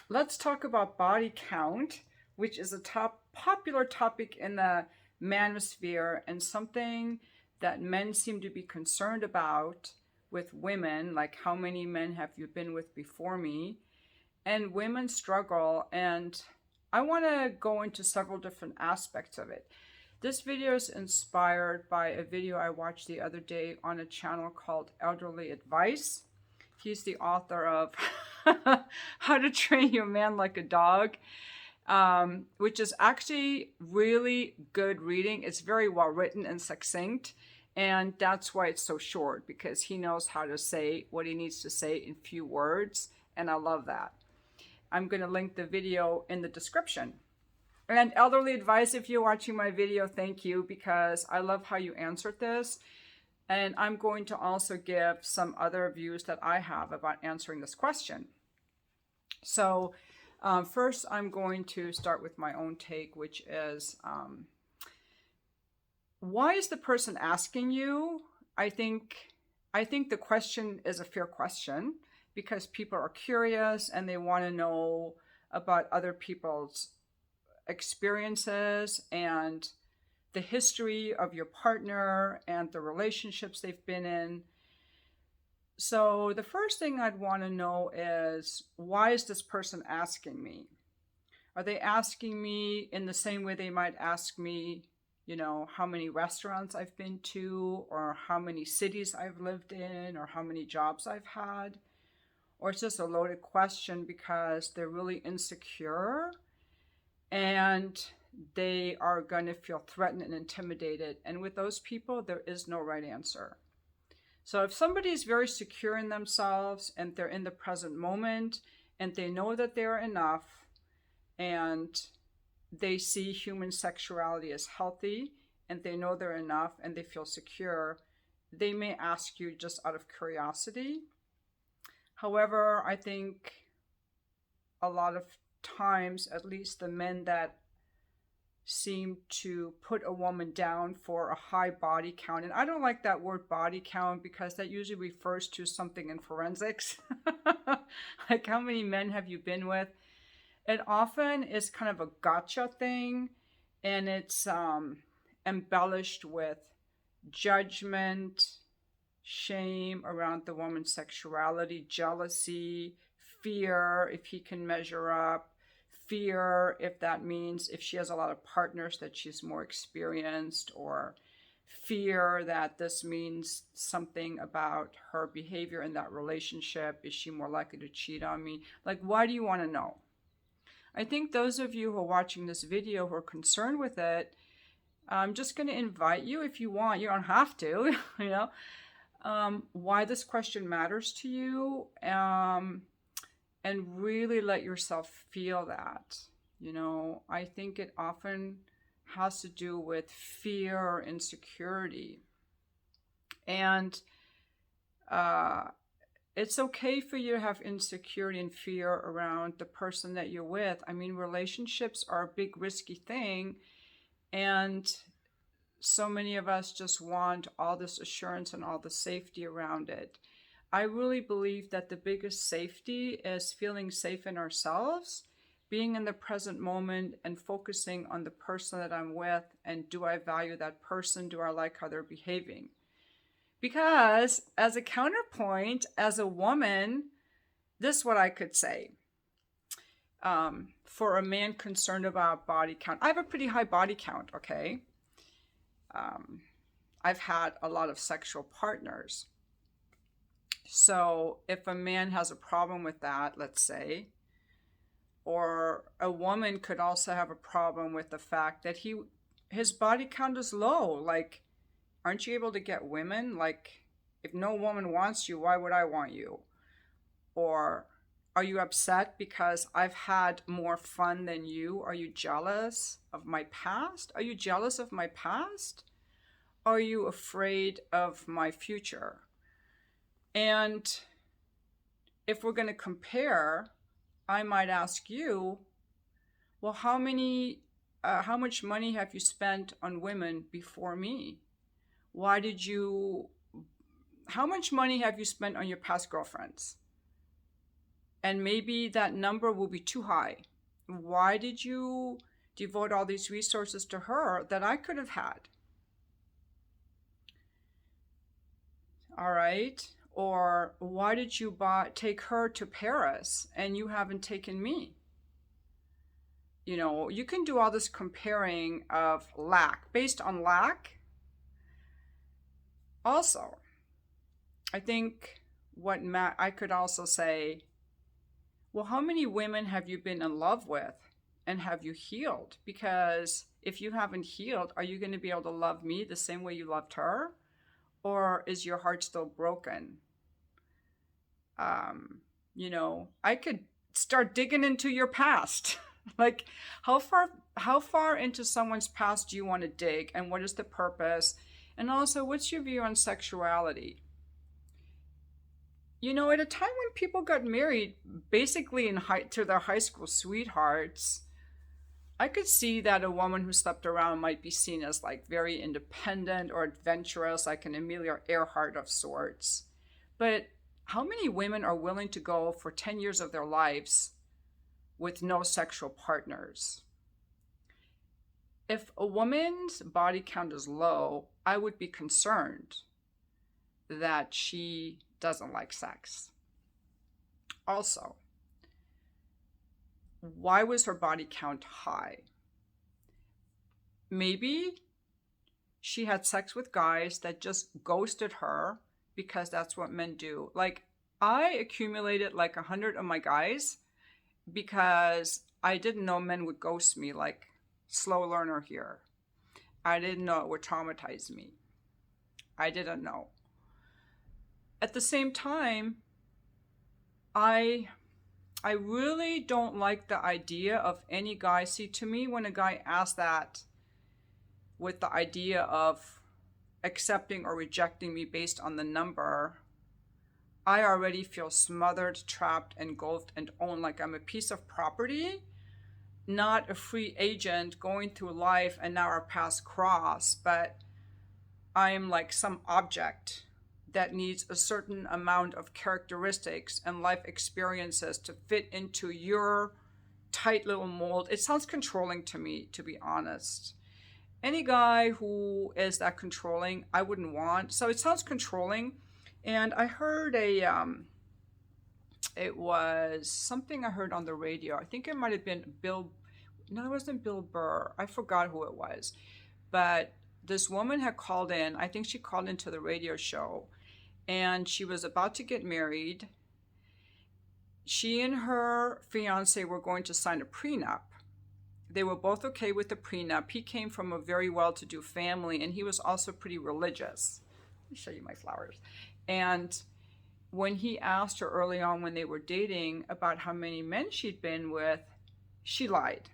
Let's talk about body count, which is a popular topic in the manosphere and something that men seem to be concerned about with women, like how many men have you been with before me? And women struggle, and I want to go into several different aspects of it. This video is inspired by a video I watched the other day on a channel called Elderly Advice. He's the author of How to Train Your Man Like a Dog, which is actually really good reading. It's very well written and succinct, and that's why it's so short, because he knows how to say what he needs to say in few words, and I love that. I'm going to link the video in the description. And Elderly Advice, if you're watching my video, thank you, because I love how you answered this. And I'm going to also give some other views that I have about answering this question. So first, I'm going to start with my own take, which is why is the person asking you? I think the question is a fair question because people are curious and they want to know about other people's experiences and the history of your partner and the relationships they've been in. So the first thing I'd want to know is, why is this person asking me? Are they asking me in the same way they might ask me, how many restaurants I've been to, or how many cities I've lived in, or how many jobs I've had? Or it's just a loaded question because they're really insecure and they are going to feel threatened and intimidated. And with those people, there is no right answer. So if somebody is very secure in themselves and they're in the present moment and they know that they're enough and they see human sexuality as healthy and they know they're enough and they feel secure, they may ask you just out of curiosity. However, I think a lot of times, at least the men that seem to put a woman down for a high body count, and I don't like that word body count because that usually refers to something in forensics, like how many men have you been with? It often is kind of a gotcha thing, and it's embellished with judgment, shame around the woman's sexuality, jealousy, fear if he can measure up, fear if that means if she has a lot of partners that she's more experienced, or fear that this means something about her behavior in that relationship. Is she more likely to cheat on me? Like, why do you want to know? I think those of you who are watching this video who are concerned with it, I'm just going to invite you, if you want, you don't have to, why this question matters to you, and really let yourself feel that. I think it often has to do with fear or insecurity. And it's okay for you to have insecurity and fear around the person that you're with. I mean, relationships are a big risky thing, and so many of us just want all this assurance and all the safety around it. I really believe that the biggest safety is feeling safe in ourselves, being in the present moment and focusing on the person that I'm with, and do I value that person? Do I like how they're behaving? Because as a counterpoint, as a woman, this is what I could say. For a man concerned about body count, I have a pretty high body count, okay? I've had a lot of sexual partners. So if a man has a problem with that, let's say, or a woman could also have a problem with the fact that his body count is low. Like, aren't you able to get women? Like, if no woman wants you, why would I want you? Or are you upset because I've had more fun than you? Are you jealous of my past? Are you jealous of my past? Are you afraid of my future? And if we're going to compare, I might ask you, well, how much money have you spent on women before me? How much money have you spent on your past girlfriends? And maybe that number will be too high. Why did you devote all these resources to her that I could have had? All right. Or why did you take her to Paris and you haven't taken me? You know, you can do all this comparing of lack based on lack. Also, I think I could also say, well, how many women have you been in love with and have you healed? Because if you haven't healed, are you going to be able to love me the same way you loved her? Or is your heart still broken? You know, I could start digging into your past. Like, how far into someone's past do you want to dig, and what is the purpose? And also, what's your view on sexuality? You know, at a time when people got married basically to their high school sweethearts, I could see that a woman who slept around might be seen as like very independent or adventurous, like an Amelia Earhart of sorts. But how many women are willing to go for 10 years of their lives with no sexual partners? If a woman's body count is low, I would be concerned that she doesn't like sex. Also, why was her body count high? Maybe she had sex with guys that just ghosted her because that's what men do. Like, I accumulated like 100 of my guys because I didn't know men would ghost me, like slow learner here. I didn't know it would traumatize me. I didn't know. At the same time, I really don't like the idea of any guy. See, to me, when a guy asks that with the idea of accepting or rejecting me based on the number, I already feel smothered, trapped, engulfed, and owned, like I'm a piece of property, not a free agent going through life and now our paths cross, but I'm like some object that needs a certain amount of characteristics and life experiences to fit into your tight little mold. It sounds controlling to me, to be honest. Any guy who is that controlling, I wouldn't want. So it sounds controlling. And I heard it was something I heard on the radio. I think it might have been no, it wasn't Bill Burr. I forgot who it was. But this woman had called in. I think she called into the radio show, and she was about to get married. She and her fiance were going to sign a prenup. They were both okay with the prenup. He came from a very well-to-do family, and he was also pretty religious. Let me show you my flowers. And when he asked her early on when they were dating about how many men she'd been with, she lied.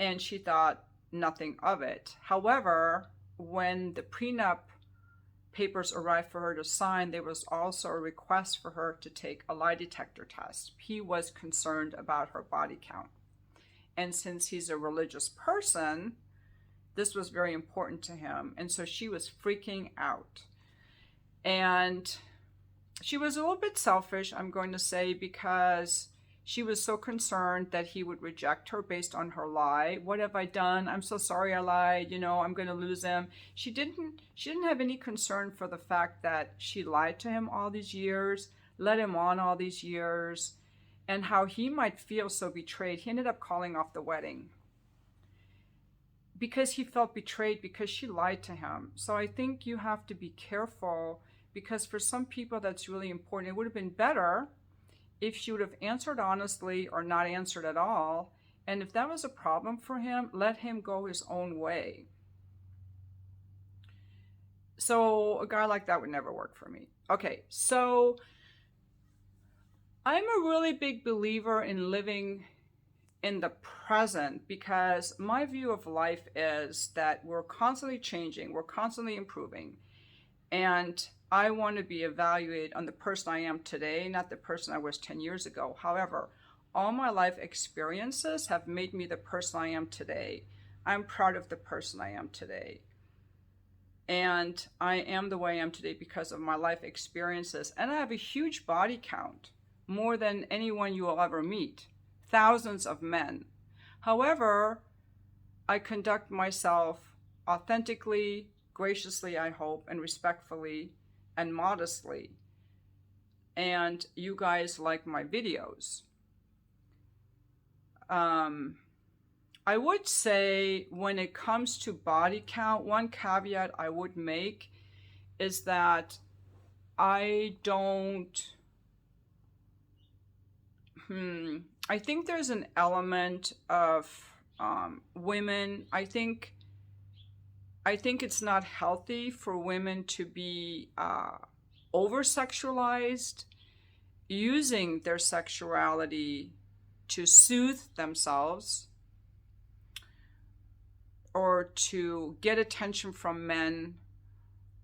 And she thought nothing of it. However, when the prenup papers arrived for her to sign, there was also a request for her to take a lie detector test. He was concerned about her body count. And since he's a religious person, this was very important to him. And so she was freaking out. And she was a little bit selfish, I'm going to say, because she was so concerned that he would reject her based on her lie. What have I done? I'm so sorry I lied. You know, I'm going to lose him. She didn't have any concern for the fact that she lied to him all these years, led him on all these years, and how he might feel so betrayed. He ended up calling off the wedding because he felt betrayed because she lied to him. So I think you have to be careful, because for some people that's really important. It would have been better if she would have answered honestly or not answered at all. And if that was a problem for him, let him go his own way. So a guy like that would never work for me. Okay, so I'm a really big believer in living in the present, because my view of life is that we're constantly changing, we're constantly improving. And I want to be evaluated on the person I am today, not the person I was 10 years ago. However, all my life experiences have made me the person I am today. I'm proud of the person I am today. And I am the way I am today because of my life experiences. And I have a huge body count. more than anyone you will ever meet. Thousands of men. However, I conduct myself authentically, graciously, I hope, and respectfully and modestly. And you guys like my videos. I would say when it comes to body count, one caveat I would make is that I don't. I think there's an element of women. I think it's not healthy for women to be over sexualized, using their sexuality to soothe themselves or to get attention from men,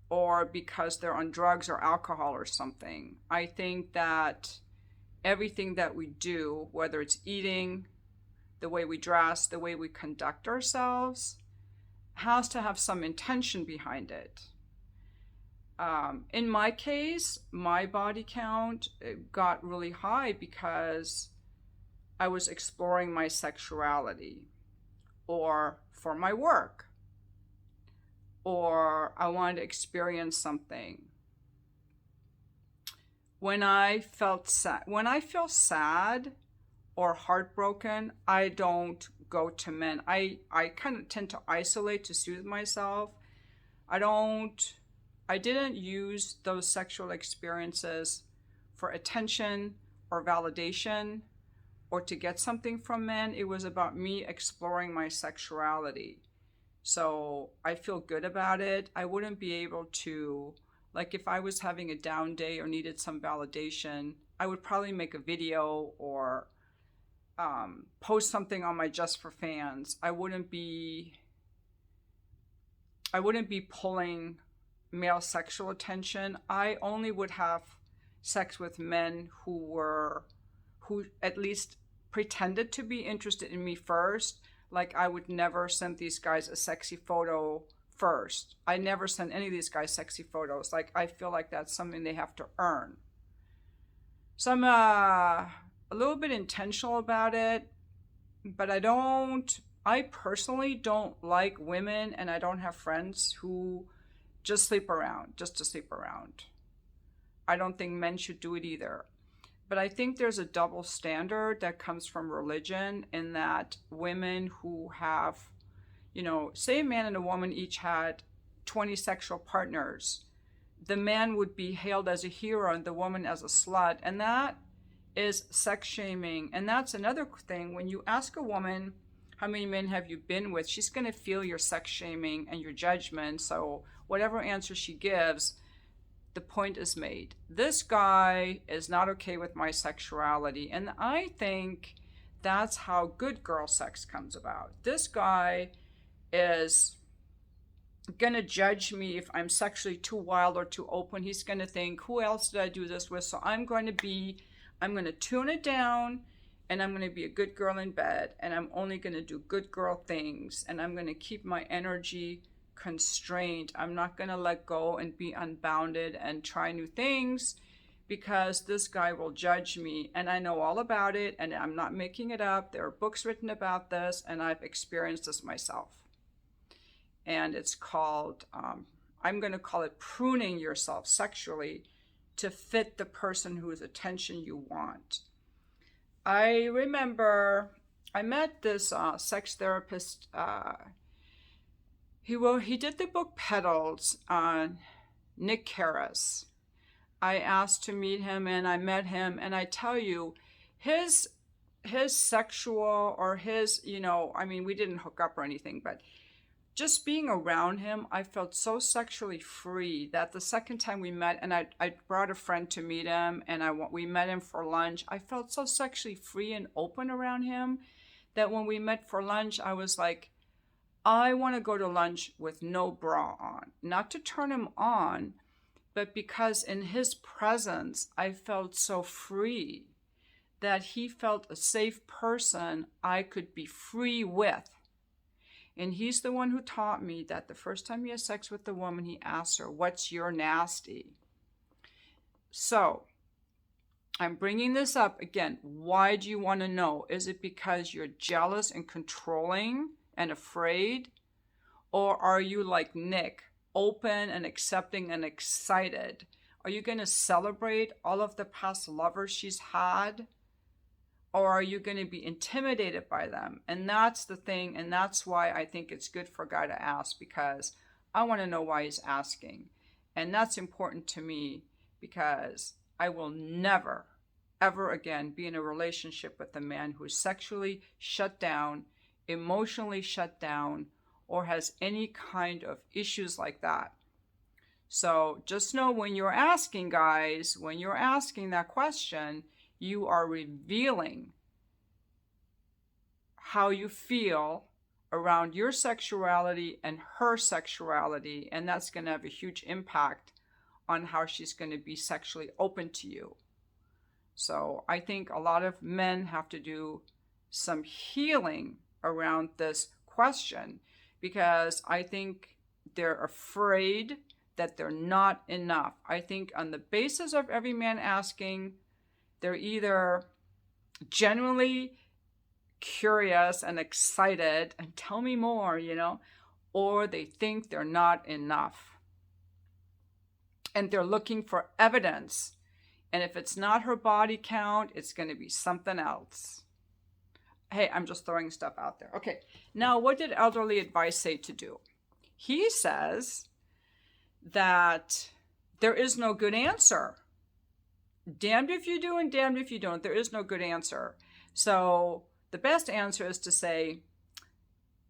or because they're on drugs or alcohol or something. I think that everything that we do, whether it's eating, the way we dress, the way we conduct ourselves, has to have some intention behind it. In my case, my body count got really high because I was exploring my sexuality, or for my work, or I wanted to experience something. When I feel sad or heartbroken, I don't go to men. I kind of tend to isolate to soothe myself. I didn't use those sexual experiences for attention or validation or to get something from men. It was about me exploring my sexuality. So I feel good about it. I wouldn't be able to, like, if I was having a down day or needed some validation, I would probably make a video or post something on my Just for Fans. I wouldn't be pulling male sexual attention. I only would have sex with men who at least pretended to be interested in me first. Like, I would never send these guys a sexy photo first. I never send any of these guys sexy photos. Like, I feel like that's something they have to earn. So I'm a little bit intentional about it, but I personally don't like women, and I don't have friends who just sleep around, just to sleep around. I don't think men should do it either. But I think there's a double standard that comes from religion, in that women who have, say a man and a woman each had 20 sexual partners, the man would be hailed as a hero and the woman as a slut. And that is sex shaming. And that's another thing. When you ask a woman, how many men have you been with? She's going to feel your sex shaming and your judgment. So whatever answer she gives, the point is made. This guy is not okay with my sexuality. And I think that's how good girl sex comes about. This guy is going to judge me if I'm sexually too wild or too open. He's going to think, who else did I do this with? So I'm going to tune it down, and I'm going to be a good girl in bed, and I'm only going to do good girl things, and I'm going to keep my energy constrained. I'm not going to let go and be unbounded and try new things, because this guy will judge me. And I know all about it, and I'm not making it up. There are books written about this, and I've experienced this myself. And it's called, I'm going to call it pruning yourself sexually to fit the person whose attention you want. I remember I met this sex therapist. He did the book Petals on Nick Karras. I asked to meet him, and I met him, and I tell you, his sexual, or his, we didn't hook up or anything, but just being around him, I felt so sexually free that the second time we met, and I brought a friend to meet him, and we met him for lunch, I felt so sexually free and open around him that when we met for lunch, I was like, I want to go to lunch with no bra on. Not to turn him on, but because in his presence, I felt so free that he felt a safe person I could be free with. And he's the one who taught me that the first time he has sex with a woman, he asks her, what's your nasty? So I'm bringing this up again. Why do you want to know? Is it because you're jealous and controlling and afraid? Or are you like Nick, open and accepting and excited? Are you going to celebrate all of the past lovers she's had? Or are you going to be intimidated by them? And that's the thing. And that's why I think it's good for a guy to ask, because I want to know why he's asking. And that's important to me, because I will never, ever again be in a relationship with a man who is sexually shut down, emotionally shut down, or has any kind of issues like that. So just know, when you're asking, guys, when you're asking that question, you are revealing how you feel around your sexuality and her sexuality, and that's going to have a huge impact on how she's going to be sexually open to you. So I think a lot of men have to do some healing around this question, because I think they're afraid that they're not enough. I think on the basis of every man asking, they're either genuinely curious and excited and tell me more, or they think they're not enough. And they're looking for evidence. And if it's not her body count, it's going to be something else. Hey, I'm just throwing stuff out there. Okay, now what did elderly advice say to do? He says that there is no good answer. Damned if you do and damned if you don't. There is no good answer. So the best answer is to say,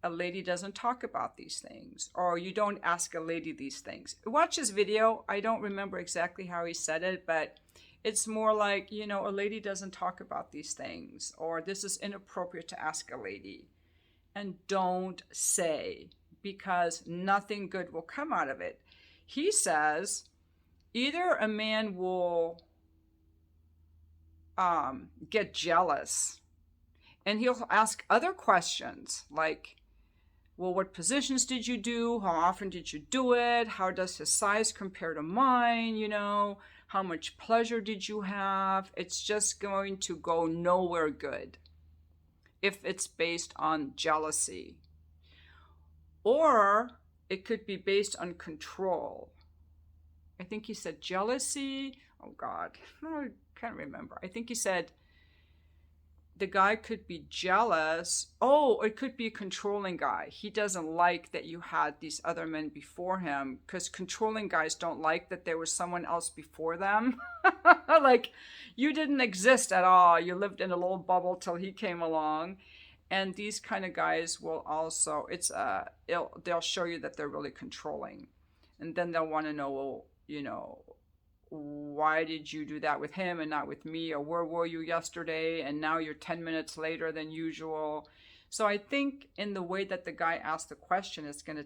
a lady doesn't talk about these things, or you don't ask a lady these things. Watch his video. I don't remember exactly how he said it, but it's more like, a lady doesn't talk about these things, or this is inappropriate to ask a lady. And don't say, because nothing good will come out of it. He says either a man will get jealous, and he'll ask other questions like, well, what positions did you do? How often did you do it? How does his size compare to mine? How much pleasure did you have? It's just going to go nowhere good if it's based on jealousy. Or it could be based on control. I think he said jealousy. Oh, God. I can't remember. I think he said the guy could be jealous. Oh, it could be a controlling guy. He doesn't like that you had these other men before him, because controlling guys don't like that there was someone else before them. Like, you didn't exist at all. You lived in a little bubble till he came along. And these kind of guys will also, they'll show you that they're really controlling. And then they'll want to know, well, why did you do that with him and not with me? Or where were you yesterday? And now you're 10 minutes later than usual. So I think in the way that the guy asked the question, it's going to